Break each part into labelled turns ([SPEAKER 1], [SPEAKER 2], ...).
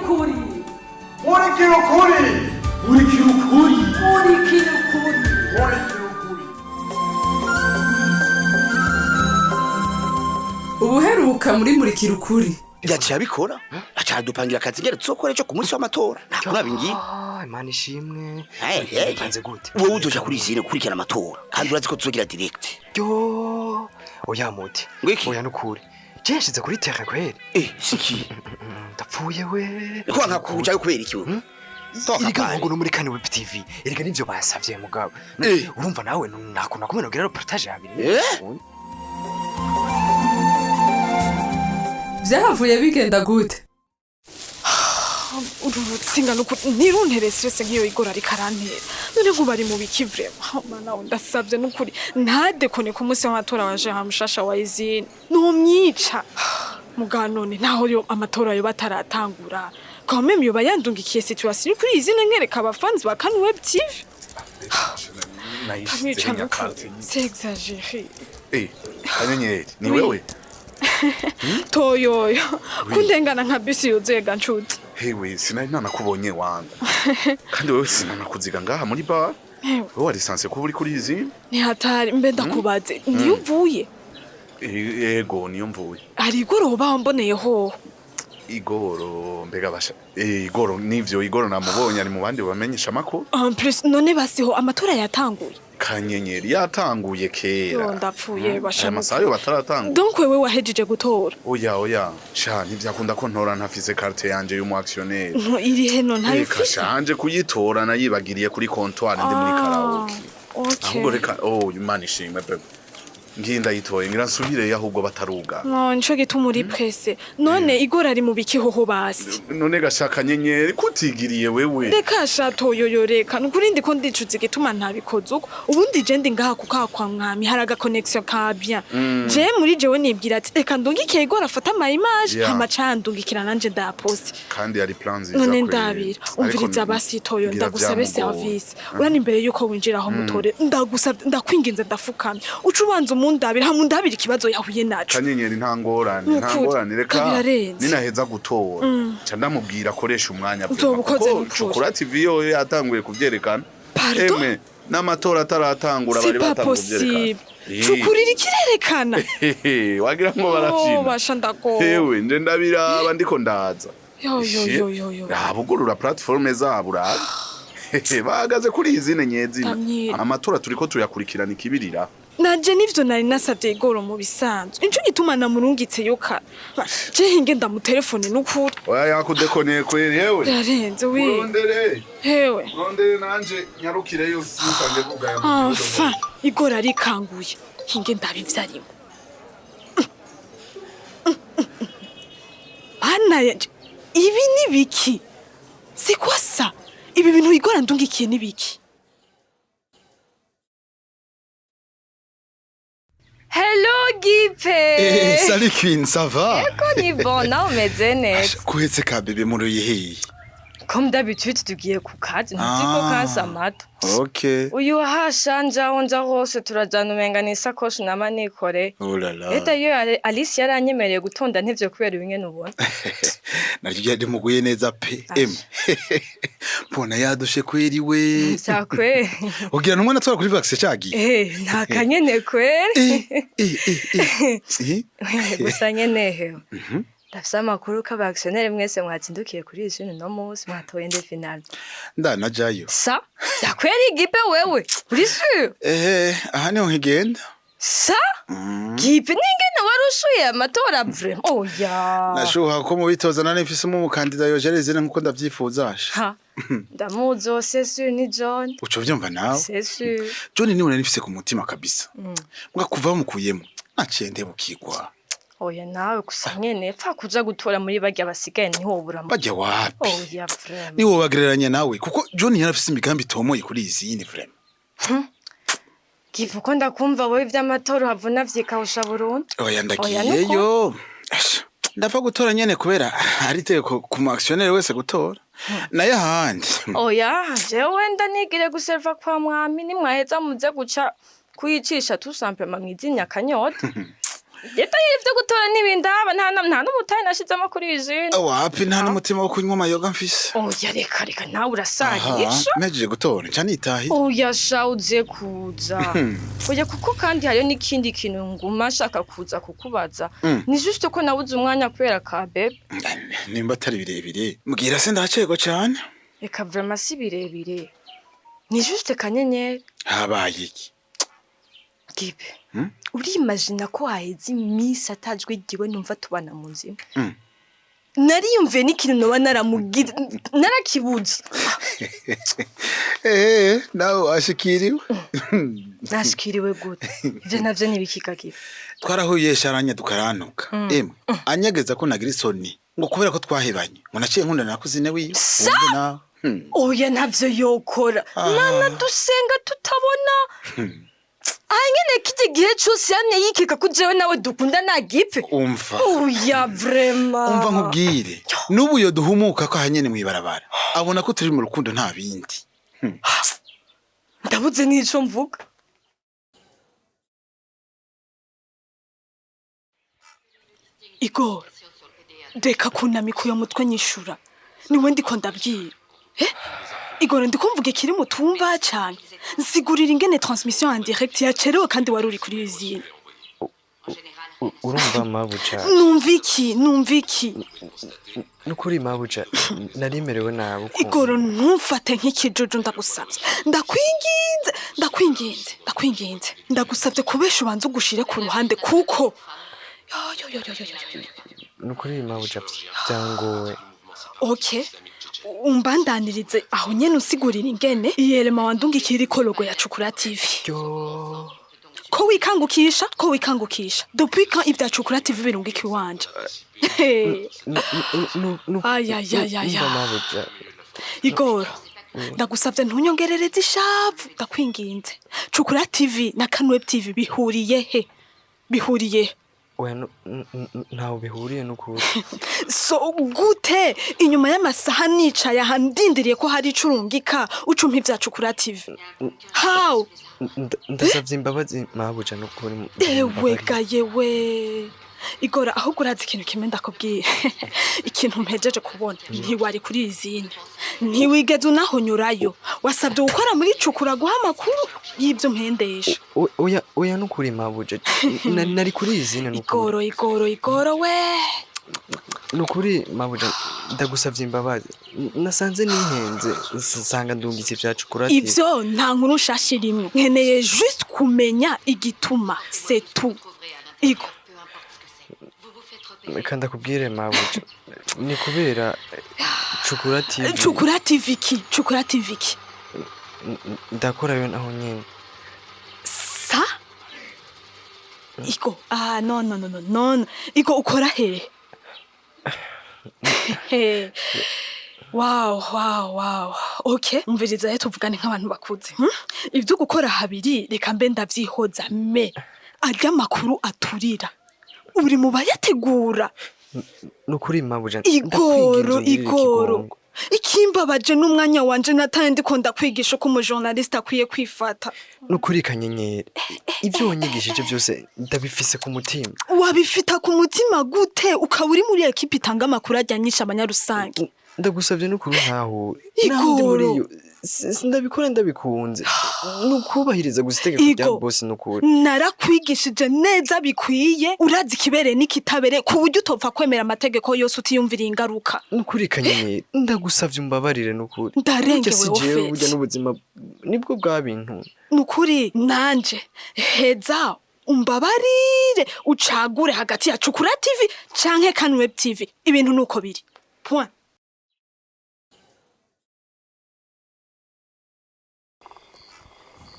[SPEAKER 1] ukuri.
[SPEAKER 2] Murikira ukuri.
[SPEAKER 1] Murikira ukuri. Murikira ukuri.
[SPEAKER 2] Murikira ukuri.
[SPEAKER 1] Ubuheruka muri murikira ukuri.
[SPEAKER 3] Yaciye abikora acadupangira akazi ngere tuzokora cyo ku munsi w'amatora ntabwo nabingiye.
[SPEAKER 4] Imana ishimwe.
[SPEAKER 3] Panze gute wowe uzoja kuri izine kurikirana amatora kandi urazi ko tuzogira direct.
[SPEAKER 4] Yo oya muti oya nukuri jeshize kuri terre kweli.
[SPEAKER 3] Siki
[SPEAKER 4] ndapfuye we
[SPEAKER 3] ko nkakuja yo kubera iki wowe
[SPEAKER 4] Iriga ngo no muri kane web TV erega nivyo basavye mugabo urumva nawe nakuna kumena kugira reportage yabiri.
[SPEAKER 1] Vyahavuye bigenda gute?
[SPEAKER 5] Urutsinga nuko ntiruntere stress ngiyo igora rikarantera. None ngo bari mu biki vraiment. Mana ndasavye nukuri ntadekone ku munsi w'amatora waje ha mushasha wa izine. No myica. Muganone naho yo amatora yo bataratangura. Quand même yo bayandungikiye situation kuri izine nkereka abafans ba Kan Web TV. C'est exagéré.
[SPEAKER 2] Kanyenyeri ni wewe?
[SPEAKER 5] Toyoyo kundengana nka bisi yuzuye gancuti.
[SPEAKER 2] Hewe sinari nakubonye wanda. Kandi wewe sinanakuziga ngaha muri bar. Wewe wari sanse kuba uri kuri izi?
[SPEAKER 5] Ni hatari mbe ndakubaze niyo uvuye?
[SPEAKER 2] Yego niyo mvuye.
[SPEAKER 5] Ari igoroba mboneyeho.
[SPEAKER 2] Igoro mbega basha igoro nivyo igoro namubonye ari mu bandi bamenyesha makuru.
[SPEAKER 5] En plus none basiho amatora yatanguye.
[SPEAKER 2] Kanyenyeri yatanguye kera.
[SPEAKER 5] Yo ndapfuye basha.
[SPEAKER 2] Amasayo bataratangura.
[SPEAKER 5] Donc wewe wahejeje gutora.
[SPEAKER 2] Oya sha ntivyakunda ko ntora ntafise carte yanje y'umu actionnaire.
[SPEAKER 5] Irihe no ntayifise.
[SPEAKER 2] Kashanje kuyitora nayibagiriye kuri comptoir ndi muri karaoke.
[SPEAKER 5] Okay.
[SPEAKER 2] Ahubwo reka Imana ishimwe bebe. Nginda yitoye ngira nsubire ahubwo bataruga.
[SPEAKER 5] Nico gituma uri presse. None igora ari mu biki hoho basi.
[SPEAKER 2] None gashaka nyenyeri kutigiriye wewe.
[SPEAKER 5] Reka shato yoyoreka nukuri ndi ko ndicuze gituma ntabikoze uko. Ubundi je ndi ngaha kwa mwami haraga connection ka bien. Je muri jewe nibwira ati reka ndungike igora afata ama image hama candungikira nanje nda post.
[SPEAKER 2] Kandi ari plans iza.
[SPEAKER 5] None ndabira umviriza basi toyo ndagusabe service. Urani imbere yuko winjira aho mutore ndagusabye ndakwinginze ndafukamye. Ucubanza ndabira hamundabira ikibazo yahuye naco.
[SPEAKER 2] Kanyenyeri ntangorane reka ninaheza gutora. Ca ndamubwira akoresha umwanya
[SPEAKER 5] bwe.
[SPEAKER 2] Chokora TV yo yatanguye kuvyerekana. N'amatora ataratangura bari batanguye kuvyerekana.
[SPEAKER 5] Chukurira ikirerekana.
[SPEAKER 2] Wagira ngo barashina.
[SPEAKER 5] Basha ndako.
[SPEAKER 2] Hewe nje ndabira abandiko ndaza.
[SPEAKER 5] Yo.
[SPEAKER 2] Rabugurura platform zabo urazi. Bahagaze kuri izine nyezina. Amatora turiko tuyakurikirana ikibirira.
[SPEAKER 5] Naje nivyo nari nasavye igoro mu bisanzwe. Inco gituma namurungitse yoka. Je hinge ndamutelefone nukuri.
[SPEAKER 2] Oya yakudekoneye kweri hewe.
[SPEAKER 5] Yarenze we.
[SPEAKER 2] Rondere.
[SPEAKER 5] Hewe.
[SPEAKER 2] Rondere nanje nyarukire yo sisange vuga ya.
[SPEAKER 5] Enfin, igoro arikanguye. Hinge ndabivyarimo. Bana ibi ni biki? C'est quoi ça? Ibi bintu igora ndungikiye ni biki?
[SPEAKER 6] Hello Gipe.
[SPEAKER 7] Salut Queen, ça va?
[SPEAKER 6] Eko ni bon, nawe umeze neza.
[SPEAKER 7] Kuhetse ka bebe muri
[SPEAKER 6] Comme d'habitude tugiye ku kazi ntiko kasa mato.
[SPEAKER 7] Okay.
[SPEAKER 6] Uyu hashanja onja hose turajana umenga ni sakoshi nama nikore.
[SPEAKER 7] Oh la la.
[SPEAKER 6] Leta yo Alice yaranyemereye gutonda ntivyo kubera ibinge nubona.
[SPEAKER 7] Naryo yari muguye neza pe. Pona yadushe kweri we.
[SPEAKER 6] Sakwe.
[SPEAKER 7] Ugira numwana twara kuri vaccine cyagi.
[SPEAKER 6] Nta kanyene kweri. Gusa nyenehe. Ndafisa amakuru ko abactionnaire mwese mwatsindukiye kuri izine no munsi mwatoye nde final.
[SPEAKER 7] Ndana jayo.
[SPEAKER 6] Sa? Zakweri Gipe wewe. Uri sûr?
[SPEAKER 7] Aha niho nkigenda.
[SPEAKER 6] Sa? Gipe ningene warushuye amatora vraiment. Oya.
[SPEAKER 7] Nashuha ko mu bitoza nane mfise mu kandida yo jerezine nkuko ndavyifuza asha.
[SPEAKER 6] Ha. Ndamuzo c'est sûr ni John.
[SPEAKER 7] Uco vyumva nawe?
[SPEAKER 6] C'est sûr.
[SPEAKER 7] John niwe nifise ku mutima kabisa. Mbwa kuva mukuyemo. Naciye ndebukirwa.
[SPEAKER 6] Oya nawe gusa nyene pfa kuja gutora muri barya basigaye niho buramo.
[SPEAKER 7] Bajya wapi?
[SPEAKER 6] Oya vraiment.
[SPEAKER 7] Ni wo bagereranya nawe kuko John yarafise imigambi tomoye kuri izine vraiment.
[SPEAKER 6] Gifu ko ndakumva wowe vy'amatora havuna vyikawusha Burundi.
[SPEAKER 7] Oya ndagiyeyo. Ndapfa gutora nyene kubera ari teko ku actionnaire wese gutora. Naye handi.
[SPEAKER 6] Oya jewe ndanigire guserva kwa mwami ni mwaheza muze guca kuyicisha tout simplement mwizinya kanyota. Yeta y'ivyo gutora n'ibindaba nta n'umutahe nashizemo kuri izina.
[SPEAKER 7] Wapi nta n'umutima wo kunywa amayoga mfise.
[SPEAKER 6] Oya reka nawe urasahisha.
[SPEAKER 7] Mejeje gutora nca nitahi.
[SPEAKER 6] Oya sha uze kuza. Oya kuko kandi hariyo n'ikindi kintu nguma shaka kuza kukubaza. Ni juste ko nabuze umwanya kubera ka bebe.
[SPEAKER 7] Nimba atari birebire. Mbwira se ndacego cyane.
[SPEAKER 6] Reka vraiment si birebire. Ni juste kanyenyeri.
[SPEAKER 7] Habaye iki?
[SPEAKER 6] Gibe. Urimagina ko haheze iminsi atajwe igiwe numva tubana mu nzima. Nariyumviye n'ikintu noba naramugira narakibuze.
[SPEAKER 7] Nawe washikiriwe.
[SPEAKER 6] Nashikiriwe gute? Ivyo navyo nibikika Gibe.
[SPEAKER 7] Twarahuye sharanya dukaranuka. Emwe anyegeza ko nagira isoni ngo kubera ko twahebanye. Ngo naciye nkundana nakuzine wiyo. Wumve nawe.
[SPEAKER 6] Oya navyo yokora. Mana dusenga tutabona. Angene kije gihe cyose yamye yikeka ko jewe nawe dukunda na gipfe.
[SPEAKER 7] Umva.
[SPEAKER 6] Oya vraiment.
[SPEAKER 7] Umva nkubwire. Nubu yo duhumuka ko hanyene mwibarabara. Abona ko turi mu rukundo nta bindi.
[SPEAKER 6] Ndabuze nico mvuga. Igor. Reka kunamika uyo mutwe nyishura. Niwe ndiko ndabwira. Igor ndikumvuga ikiri mutumva cyane. Nsigurira ingene transmission en direct yacerewe kandi waruri kuri izina.
[SPEAKER 4] Urumva mabuja.
[SPEAKER 6] Numviki.
[SPEAKER 4] Nukuri mabuja narimerewe nawe uko.
[SPEAKER 6] Igor ntumfate nk'ikijojo ndagusabye. Ndakwinginze. Ndagusabye kubesha ubanze ugushire ku ruhande kuko
[SPEAKER 4] Nukuri mabuja byangowe.
[SPEAKER 6] Okay. Umbandanirize aho nyene usigurira ingene iyelema wandunga ikiriko logo ya Cukura TV.
[SPEAKER 4] Yo.
[SPEAKER 6] Ko wikangukisha depuis quand ivya Cukura TV birunga ikiwanje.
[SPEAKER 4] Mabuja.
[SPEAKER 6] Igor. Ndagusavye ntunyongerereze ishavu ndakwinginze. Cukura TV na Kanweb TV bihuriye he?
[SPEAKER 4] Oya ntaho bihuriye n'ukuri.
[SPEAKER 6] So gute inyuma y'amasaha nicaye handindiriye ko hari icurungika ucumpa ivya Cukura TV. How?
[SPEAKER 4] Ndasavye imbabazi mabuja n'ukuri.
[SPEAKER 6] Yewe. Igora aho guraza ikintu kimwe ndakubwiye. Ikintu mpejeje kubona ntiwari kuri izina. Ntiwigeze unahonyurayo. Wasabye gukora muri Cukura guha amakuru y'ibyo mpendesha.
[SPEAKER 4] Oya n'ukuri mabuja. Nari kuri izina n'ukuri.
[SPEAKER 6] Igoro we.
[SPEAKER 4] Nukuri mabuja ndagusavye imbabazi. Nasanze ninkenze nsanga ndungitse vya Cukura TV.
[SPEAKER 6] Ivyo nta nkuru nshashirimwe. Nkeneye juste kumenya igituma. C'est tout. Igo.
[SPEAKER 4] Kanda kubwire mabuja. Ni kubera Cukura TV
[SPEAKER 6] iki?
[SPEAKER 4] Ndakora yo naho nyene.
[SPEAKER 6] Sa? Igo. No. Igo ukora he? Wow. Okay. Umviriza ye tuvugane nk'abantu bakuze. Ivyo gukora habiri reka mbe ndavyihoza me. Arya makuru aturira. Uri mu bayategura.
[SPEAKER 4] Nukuri mabuja.
[SPEAKER 6] Igoro. Ikimbabaje n'umwanya wanje nataye ndiko ndakwigisha ko umujournaliste akwiye kwifata.
[SPEAKER 4] Nukuri kanyenyeri. Ivyo wanyigishije byose ndabifise ku mutima.
[SPEAKER 6] Wabifita ku mutima gute ukaba uri muri equipe itanga amakuru ajyanyisha abanyarusange?
[SPEAKER 4] Ndagusavye n'ukuri ntaho. Igoro. Ndabikora ndabikunze. Nukubahiriza gusitegeka bya boss nukuri.
[SPEAKER 6] Narakwigishije neza bikwiye. Urazi kibereye nikitabere ku buryo utopfa kwemera amategeko yose utiyumvira ingaruka.
[SPEAKER 4] Nukuri kanyenyeri. Ndagusavye umbabarire nukuri.
[SPEAKER 6] Ndarengewe ofete.
[SPEAKER 4] Burya n'ubuzima nibwo bwabintu.
[SPEAKER 6] Nukuri nanje heza umbabarire ucagure hagati ya Cukura TV canke Kanweb TV. Ibintu nuko biri. Point.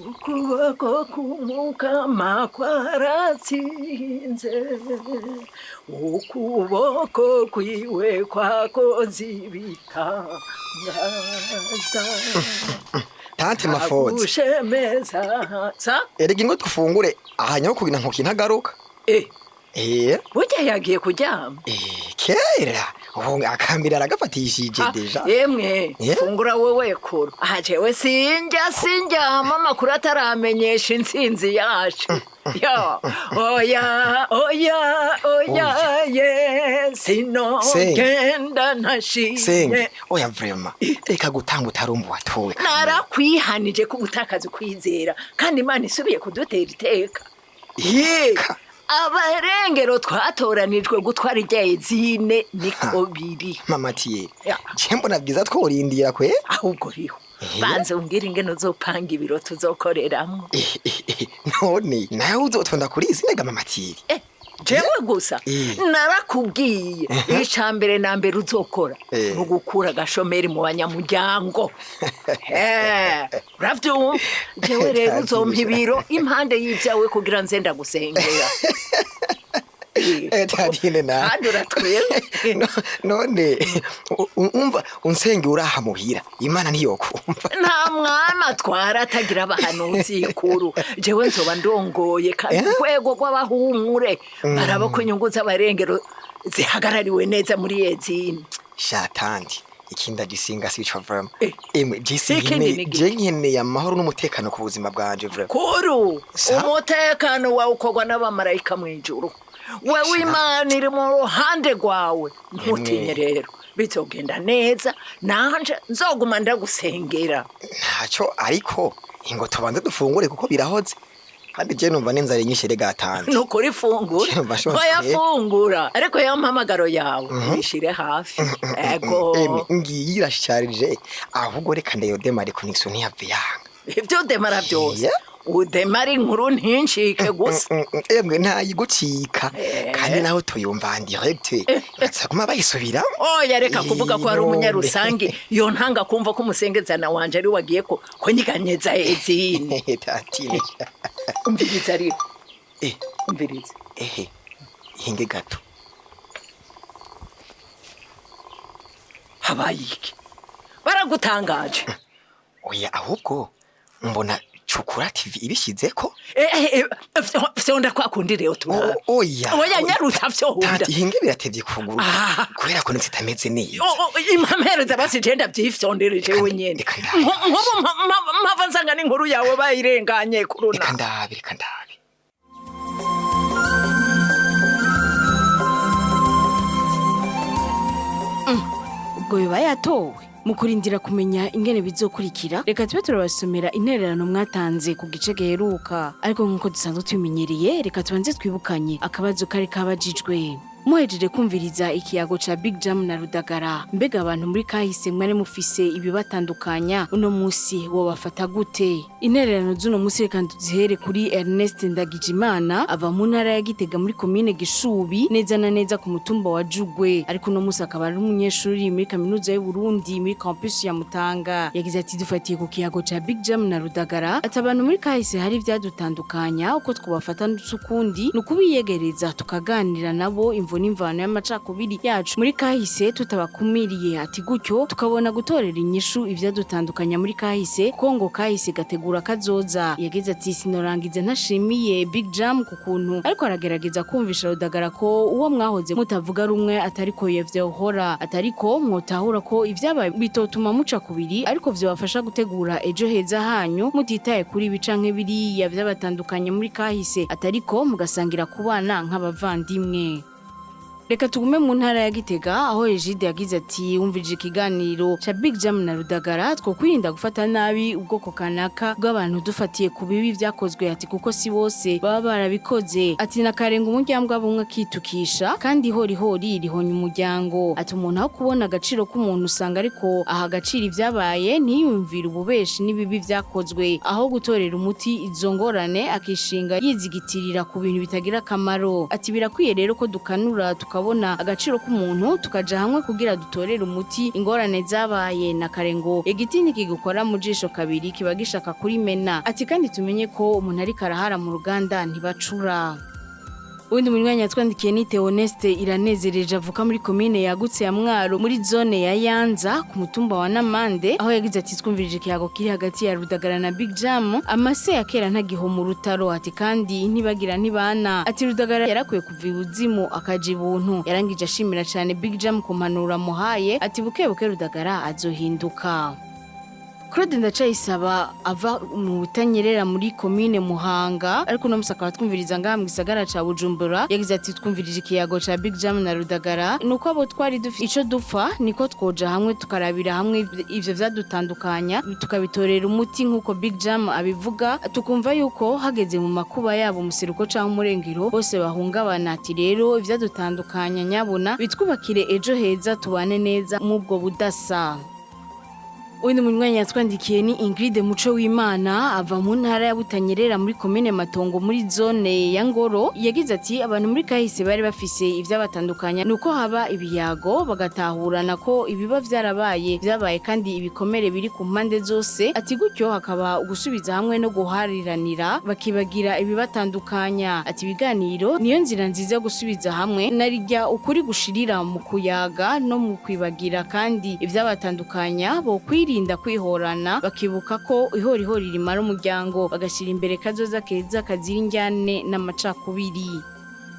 [SPEAKER 8] Ukuboko kumukama kwaratsinze ukuboko kwiwe kwakoze ibitangaza
[SPEAKER 3] Tante mafozi
[SPEAKER 8] ushemeza
[SPEAKER 3] erega ingo tufungure ahanyaho kugira nko kintagaruka
[SPEAKER 8] burya yagiye kuryama
[SPEAKER 3] kera ubu akambira aragafatishije deja
[SPEAKER 8] yemwe fungura wewe kuru aha jewe sinjyama amakuru ataramenyesha intsinzi yacu oya ye sino genda ntashiye
[SPEAKER 3] oya vrema reka gutanga utarumva watowe
[SPEAKER 8] narakwihanije ko gutakaza kwizera kandi Imana isubiye kudutera iteka abarengero twatoranijwe gutwara ijyaye zine niko biri
[SPEAKER 3] mama tiye jembo nabwiza tworindira kwe
[SPEAKER 8] ahubwo riho banze umbwira ingene uzopanga ibiro tuzokoreramo
[SPEAKER 3] none nawe uzotonda kuri izine mama tiye
[SPEAKER 8] jewe gusa narakubwiye icambere na mbere uzokora mu gukura agashomeri mu banyamuryango uravyumva jewe rero uzompa ibiro impande y'ivyawe kugira nze ndagusengera
[SPEAKER 3] tatine na
[SPEAKER 8] handura twebwe
[SPEAKER 3] none umva unsenge uraha muhira Imana ntiyokumva
[SPEAKER 8] nta mwana atwara atagira abahanuzi kuru jewe nzoba ndongoye kandi urwego rw'abahumure baraba ko inyungu z'abarengero zihagarariwe neza muri yezini
[SPEAKER 3] shatandi ikinda gisinga sico vrema jenye amahoro n'umutekano ku buzima bwanje vrema
[SPEAKER 8] kuru umutekano wawe ukorwa n'abamarayika mwijuru wewe Imana iri mu ruhande rwawe ntutinye rero bizogenda neza nanje nzoguma ndagusengera
[SPEAKER 3] ntacyo ariko ingo tubanze dufungure kuko birahoze kandi je numva n'inzara nyinshi regatanje
[SPEAKER 8] nuko rifungura bayafungura ariko ya mpamagaro yawe ishire hafi ego
[SPEAKER 3] ngiyi irasharije ahubwo reka ndayodemare connection ntiyave yanga
[SPEAKER 8] ibyo demara byose udemari nkuru ntinshike gusa
[SPEAKER 3] emwe ntayigucika kandi naho tuyumva direct batsaguma bayisubira
[SPEAKER 8] oya reka kuvuga ko ari umunyarusangi yo ntanga kumva ko umusengezana wanje ari wagiye ko nyiganyeza ezini
[SPEAKER 3] tatine
[SPEAKER 8] umviriza rero umviriza
[SPEAKER 3] hinge gato
[SPEAKER 8] habaye iki baragutangaje
[SPEAKER 3] oya ahubwo mbona Chukura TV ibishizeko
[SPEAKER 8] fyonda kwakundi rero tuba oya nyaruta fyonda
[SPEAKER 3] tati hinge biratevye kuguru kubera ko ntitameze neza
[SPEAKER 8] impamero zabasi genda byifyondere jewe nyene nkobo mpava nsanga n'inkuru yawe bayirenganye kuruna
[SPEAKER 3] reka ndabe
[SPEAKER 9] ubwo biba yatowe mukurindira kumenya ingene bizokurikira reka tube turabasomera intererano mwatanze ku gice giheruka ariko nkuko dusanzwe tubimenyereye reka tubanze twibukanye akabazo kari kabajijwe muhejeje kumviriza ikiyago ca Big Jam na Rudagara mbega abantu muri kahise mwari mufise ibibatandukanya uno musi wo bafata gute intererano z'uno musi reka tuzihere kuri Ernest Ndagijimana ava mu ntara ya Gitega muri commune Gishubi neza na neza ku mutumba wa Jugwe ariko uno musi akaba ari umunyeshuri muri kaminuza y'u Burundi muri campus ya Mutanga yagize ati dufatiye ku kiyago ca Big Jam na Rudagara ati abantu muri kahise hari ivyadutandukanya uko twabafata n'ukundi nukubiyegereza tukaganira nabo n'imvano y'amacakubiri yacu muri kahise tutabakumiriye ati gutyo tukabona gutorera inyishu ivyadutandukanya muri kahise ko ngo kahise gategura kazoza yagize ati sinorangize ntashimiye Big Jam ku kuntu ariko aragerageza kumvisha Rudagara ko uwo mwahoze mutavuga rumwe atariko yevyohora atariko mwotahura ko ivyabaye bitotuma muca kubiri ariko vyobafasha gutegura ejo heza hanyu mutitaye kuri bicanke biriya vyabatandukanye muri kahise atariko mugasangira kubana nk'abavandimwe Reka tugume mu ntara ya Gitega aho Egide yagize ati umvije ikiganiro cha Big Jam na Rudagara two kwirinda gufata nabi ubwoko kanaka bw'abantu dufatiye ku bibi vyakozwe ati kuko si bose baba barabikoze ati nakarenga umuryango abumwe kitukisha kandi hori rihonya umuryango ati umuntu aho kubona agaciro k'umuntu usanga ariko aha agaciro ivyabaye ntiyumvira ububeshi n'ibibi vyakozwe aho gutorera umuti izongorane akishinga yizigitirira ku bintu bitagira akamaro ati birakwiye rero ko dukanura tukabona agaciro k'umuntu tukaja hamwe kugira dutorere umuti ingorane zabaye na karengo igitini kigukora mu jisho kabiri kiba gishaka kuri mena ati kandi tumenye ko umuntu ari karahara mu ruganda ntibacura Uwundi munywanyi yatwandikiye ni Theoneste Iranezereje avuka muri komine yagutse ya Mwaro muri zone ya Yanza ku mutumba wa Namande aho yagize ati twumvirije ikiyago kiri hagati ya Rudagara na Big Jam amase yakera ntagiho mu rutaro ati kandi ntibagira ntibana ati Rudagara yarakwiye kuva ibuzimu akaja ibuntu yarangije ashimira cyane Big Jam kumanura muhaye ati bukebuke Rudagara azohinduka. Claude Ndacayisaba ava mu Butanyerera muri komine Muhanga ariko no musaka twumviriza ngaha mu gisagara ca Bujumbura yagize ati twumvirije ikiyago ca Big Jam na Rudagara nuko abo twari dufite ico dupfa niko twoja hamwe tukarabira hamwe ivyo vyadutandukanya tukabitorera umuti nkuko Big Jam abivuga tukumva yuko hageze mu makuba yabo musiruko canke umurengero bose bahungabana ati rero ivyadutandukanya nyabona bitwubakire ejo heza tubane neza mubwo budasa. Uwundi munywanyi yatwandikiye ni Ingrid Muco w'Imana ava mu ntara ya Butanyerera muri komine Matongo muri zone ya Ngoro yagize ati abantu muri kahise bari bafise ivyabatandukanya nuko haba ibiyago bagatahurana ko ibiba vyabaye kandi ibikomere biri ku mpande zose ati gutyo hakaba ugusubiza hamwe no guhariranira bakibagira ibibatandukanya ati ibiganiro niyo nzira nziza yo gusubiza hamwe narijya ukuri gushirira mu kuyaga no mu kwibagira kandi ivyabatandukanya bo kwirinda kwihorana bakibuka ko ihorihori rimara umuryango bagashira imbere kazoza keza kazira injyane n'amacakubiri.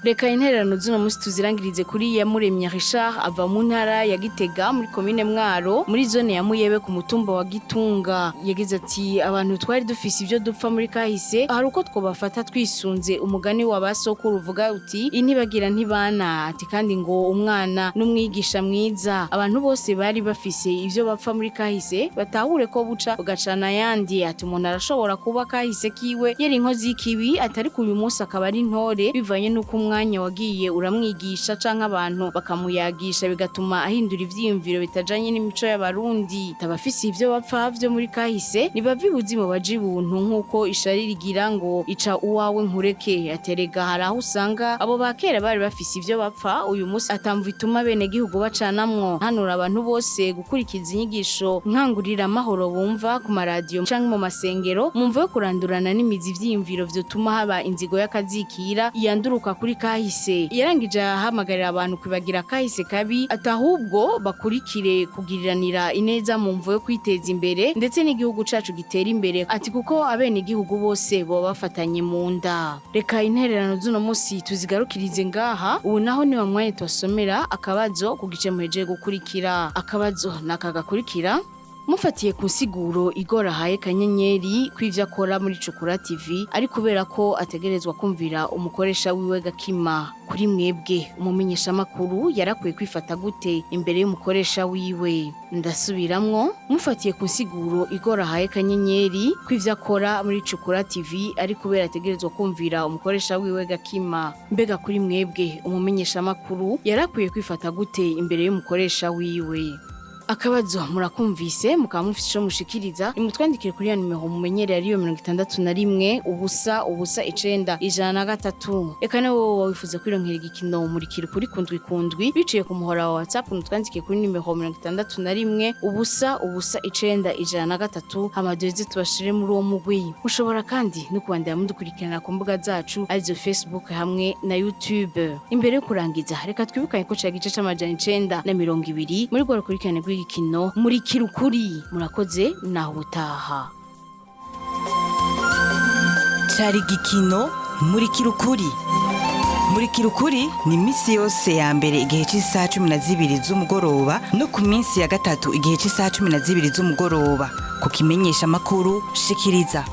[SPEAKER 9] Reka intererano zino musi tuzirangirize kuri ya Muremye Richard ava mu ntara ya Gitega muri komine Mwaro muri zone ya Muyebe ku mutumba wa Gitunga yagize ati abantu twari dufise ivyo dupfa muri kahise hari uko twobafata twisunze umugani wa basokuru uvuga uti intibagira ntibana ati kandi ngo umwana n'umwigisha mwiza abantu bose bari bafise ivyo bapfa muri kahise batahure ko buca bugacana yandi ati umuntu arashobora kuba kahise kiwe yari inkozi y'ikibi atari ku uyu munsi akaba ari ntore bivanye nuko umwanya wagiye uramwigisha canke abantu bakamuyagisha bigatuma ahindura ivyiyumviro bitajanye n'imico y'abarundi tabafise ivyo bapfa vyo muri kahise nibavibuzi mu baji buntu nkuko ishari rigira ngo ica uwawe nkureke aterega hari aho usanga abo bakera bari bafise ivyo bapfa uyu munsi atamva ituma bene gihugu bacanamwo hanura abantu bose gukurikiza inyigisho nkangurira amahoro bumva ku maradiyo canke mu masengero mumva yo kurandurana n'imizi ivyiyumviro vyotuma haba inzigo y'akazikira yanduruka kuri kahise yarangije ahamagarira abantu kwibagira kahise kabi atahubwo bakurikire kugiriranira ineza mu mvo yo kwiteza imbere ndetse n'igihugu cacu gitera imbere ati kuko abene igihugu bose bo bafatanye mu nda. Reka intererano z'uno musi tuzigarukirize ngaha ubu naho ni bamwanye twasomera akabazo ku gice muhejeje gukurikira akabazo nakagakurikira mufatiye ku nsiguro igora haye kanyenyeri kw'ivyo akora muri Cukura TV ari kubera ko ategerezwa kumvira umukoresha wiwe Gakima kuri mwebwe umumenyesha makuru yarakwiye kwifata gute imbere y'umukoresha wiwe ndasubiramwo mufatiye ku nsiguro igora haye kanyenyeri kw'ivyo akora muri Cukura TV ari kubera ategerezwa kumvira umukoresha wiwe Gakima mbega kuri mwebwe umumenyesha makuru yarakwiye kwifata gute imbere y'umukoresha wiwe. Akabazo murakumvise mukaba mufite ico mushikiriza nimutwandikire kuri ya nimero mumenyereye ariyo 61 ubusa 9 eka nawe wifuza kwironkera igikino murikira ukuri kundwi biciye ku muhora wa WhatsApp mutwandikire kuri nimero 61 ubusa 9 hamadoze tubashire muri uwo mugwi mushobora kandi no kubandanya mudukurikirana ku mbuga zacu arizo Facebook hamwe na YouTube. Imbere yo kurangiza reka twibukanye ko cagice c'amajana 920 muri gwa rukurikirane igikino murikira ukuri murakoze naho utaha.
[SPEAKER 10] Cari igikino murikira ukuri. Murikira ukuri ni misi yose ya mbere igihe cy'isaha 12 z'umugoroba no ku minsi ya gatatu igihe cy'isaha 12 z'umugoroba ku kimenyesha makuru shikiriza.